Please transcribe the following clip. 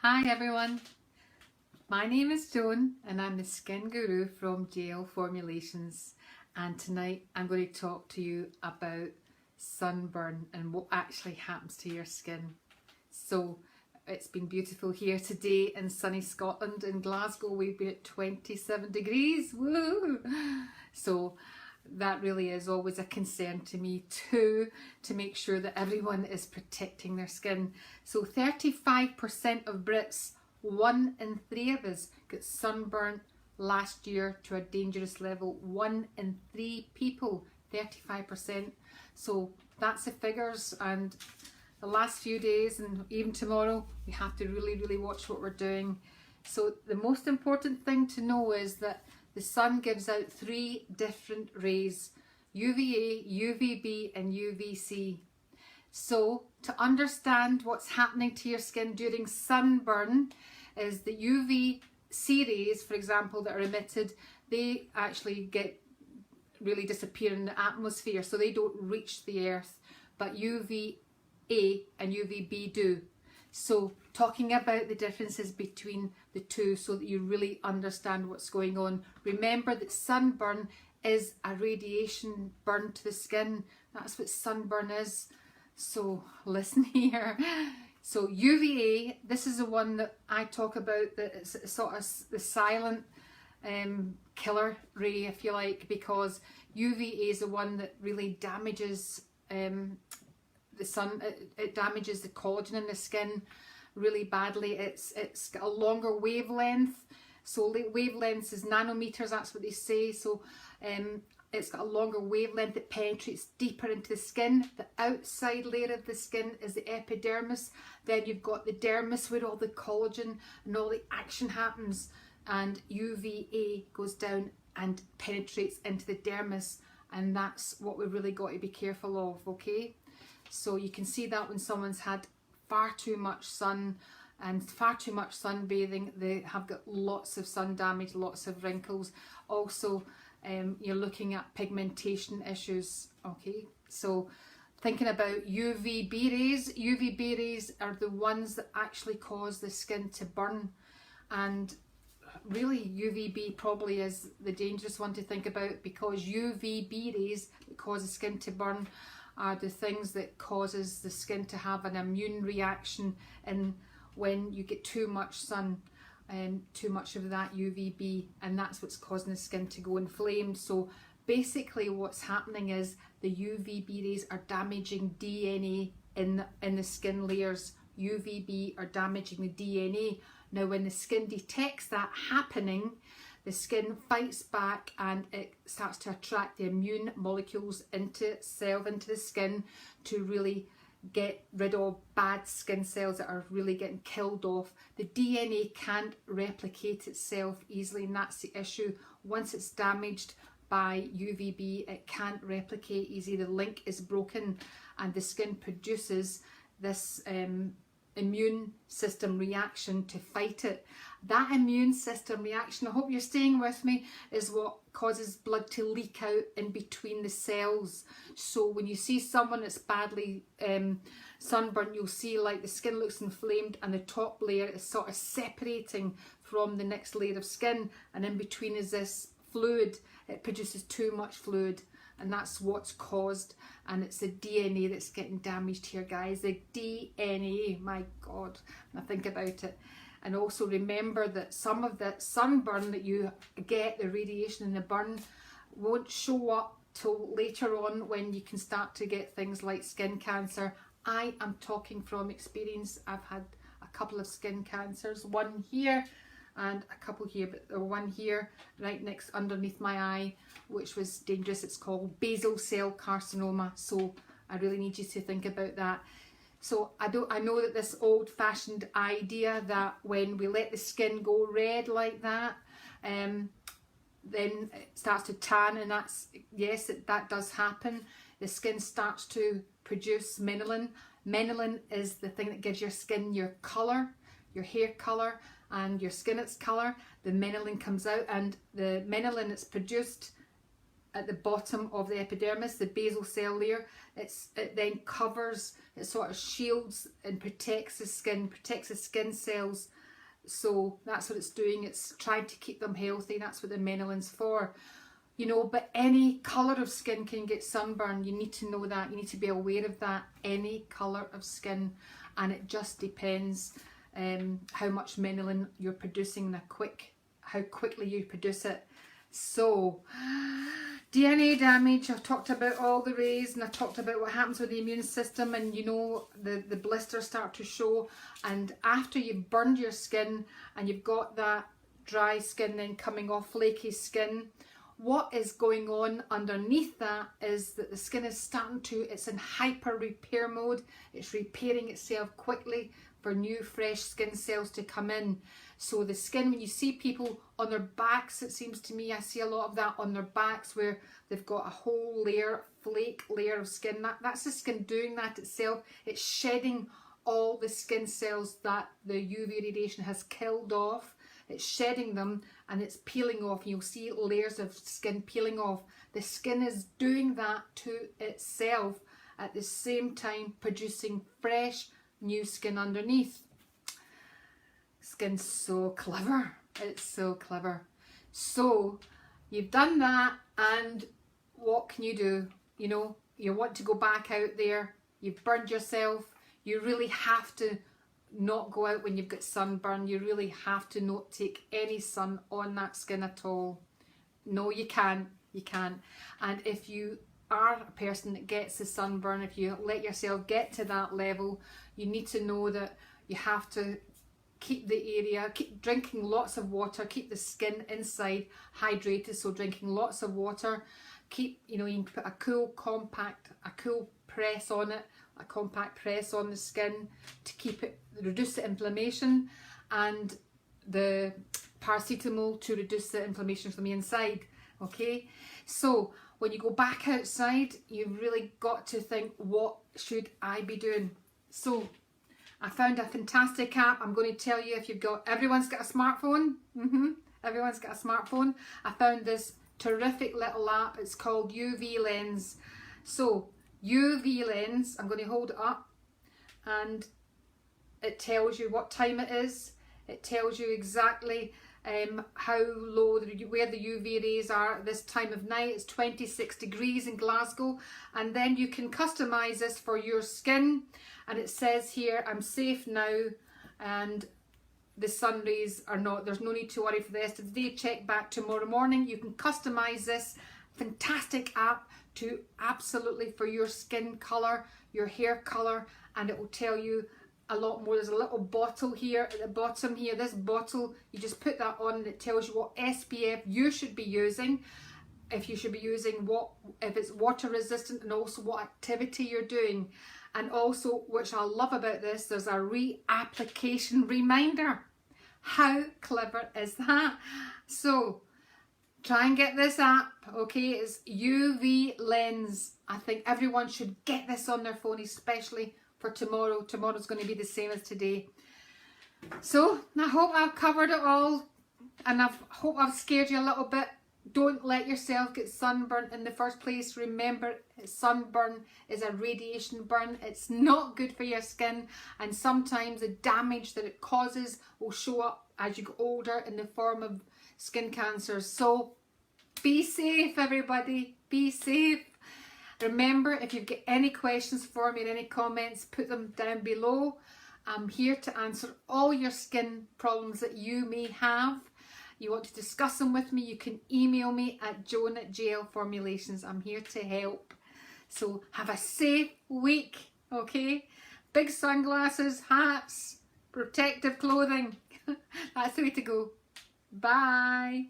Hi everyone, my name is Joan and I'm the skin guru from Formulations, and tonight I'm going to talk to you about sunburn and what actually happens to your skin. So it's been beautiful here today in sunny Scotland. In Glasgow we've been at 27 degrees, woo! So that really is always a concern to me too, to make sure that everyone is protecting their skin. So 35% of Brits, 1 in 3 of us, got sunburnt last year to a dangerous level. 1 in 3 people, 35%. So that's the figures, and the last few days and even tomorrow we have to really watch what we're doing. So the most important thing to know is that the sun gives out 3 different rays: UVA, UVB and UVC. So to understand what's happening to your skin during sunburn is the UVC rays, for example, that are emitted, they actually really disappear in the atmosphere, so they don't reach the earth, but UVA and UVB do. So talking about the differences between the two so that you really understand what's going on. Remember that sunburn is a radiation burn to the skin. That's what sunburn is. So listen here. So UVA, this is the one that I talk about, that it's sort of the silent killer ray, if you like, because UVA is the one that really damages the sun. It damages the collagen in the skin really badly. It's got a longer wavelength, so wavelengths is nanometers, that's what they say. So it's got a longer wavelength that penetrates deeper into the skin. The outside layer of the skin is the epidermis, then you've got the dermis where all the collagen and all the action happens, and UVA goes down and penetrates into the dermis, and that's what we've really got to be careful of, okay? So you can see that when someone's had far too much sun and far too much sunbathing, they have got lots of sun damage, lots of wrinkles. Also, you're looking at pigmentation issues, okay? So thinking about UVB rays are the ones that actually cause the skin to burn, and really UVB probably is the dangerous one to think about, because UVB rays that cause the skin to burn are the things that causes the skin to have an immune reaction, and when you get too much sun and too much of that UVB, and that's what's causing the skin to go inflamed. So basically what's happening is the UVB rays are damaging DNA in the skin layers. UVB are damaging the DNA. Now when the skin detects that happening, the skin fights back and it starts to attract the immune molecules into itself, into the skin, to really get rid of bad skin cells that are really getting killed off. The DNA can't replicate itself easily, and that's the issue. Once it's damaged by UVB, it can't replicate easy. The link is broken, and the skin produces this immune system reaction to fight it. That immune system reaction, I hope you're staying with me, is what causes blood to leak out in between the cells. So when you see someone that's badly sunburned, you'll see like the skin looks inflamed and the top layer is sort of separating from the next layer of skin, and in between is this fluid. It produces too much fluid, and that's what's caused, and it's the DNA that's getting damaged here, guys. The DNA, my God, when I think about it. And also remember that some of the sunburn that you get, the radiation and the burn, won't show up till later on, when you can start to get things like skin cancer. I am talking from experience. I've had a couple of skin cancers, one here and a couple here, but one here right next underneath my eye, which was dangerous. It's called basal cell carcinoma. So I really need you to think about that. So I know that this old-fashioned idea that when we let the skin go red like that, then it starts to tan, and that's, yes, that does happen. The skin starts to produce melanin. Melanin is the thing that gives your skin your colour, your hair colour, and your skin its colour. The melanin comes out, and the melanin that's produced at the bottom of the epidermis, the basal cell layer. It then covers, it sort of shields and protects the skin cells. So that's what it's doing. It's trying to keep them healthy. That's what the melanin's for. You know, but any colour of skin can get sunburn. You need to know that. You need to be aware of that. Any colour of skin. And it just depends how much melanin you're producing and how quickly you produce it. So, DNA damage, I've talked about all the rays, and I talked about what happens with the immune system, and you know, the blisters start to show. And after you've burned your skin and you've got that dry skin then coming off, flaky skin, what is going on underneath that is that the skin is starting to, it's in hyper repair mode. It's repairing itself quickly for new fresh skin cells to come in. So the skin, when you see people on their backs, it seems to me, I see a lot of that on their backs where they've got a whole layer, flake layer of skin. That's the skin doing that itself. It's shedding all the skin cells that the UV radiation has killed off. It's shedding them and it's peeling off. You'll see layers of skin peeling off. The skin is doing that to itself at the same time producing fresh new skin underneath. Skin's so clever. It's so clever. So you've done that, and what can you do? You know, you want to go back out there. You've burned yourself. You really have to not go out when you've got sunburn. You really have to not take any sun on that skin at all. No, you can't. You can't. And if you are a person that gets the sunburn, if you let yourself get to that level, you need to know that you have to keep the area, keep drinking lots of water, keep the skin inside hydrated, so drinking lots of water. Keep, you know, you can put a cool press on it, a compact press on the skin to keep it, reduce the inflammation, and the paracetamol to reduce the inflammation from the inside. Okay, so when you go back outside, you've really got to think, what should I be doing? So I found a fantastic app. I'm going to tell you, if you've got, everyone's got a smartphone. Everyone's got a smartphone. I found this terrific little app. It's called UV Lens. So UV Lens, I'm going to hold it up, and it tells you what time it is. It tells you exactly how low, where the UV rays are at this time of night. It's 26 degrees in Glasgow, and then you can customize this for your skin. And it says here, I'm safe now, and the sun rays are not, there's no need to worry for the rest of the day. Check back tomorrow morning. You can customize this fantastic app to absolutely for your skin color, your hair color, and it will tell you a lot more. There's a little bottle here at the bottom here. This bottle, you just put that on and it tells you what SPF you should be using, if you should be using what, if it's water resistant, and also what activity you're doing. And also, which I love about this, there's a reapplication reminder. How clever is that? So try and get this app, okay? It's UV Lens. I think everyone should get this on their phone, especially for tomorrow. Tomorrow's going to be the same as today. So I hope I've covered it all, and I hope I've scared you a little bit. Don't let yourself get sunburnt in the first place. Remember, sunburn is a radiation burn. It's not good for your skin, and sometimes the damage that it causes will show up as you get older in the form of skin cancers. So be safe, everybody. Be safe. Remember, if you've got any questions for me or any comments, put them down below. I'm here to answer all your skin problems that you may have. You want to discuss them with me, you can email me at joan@JLFormulations. I'm here to help. So have a safe week, okay? Big sunglasses, hats, protective clothing. That's the way to go. Bye.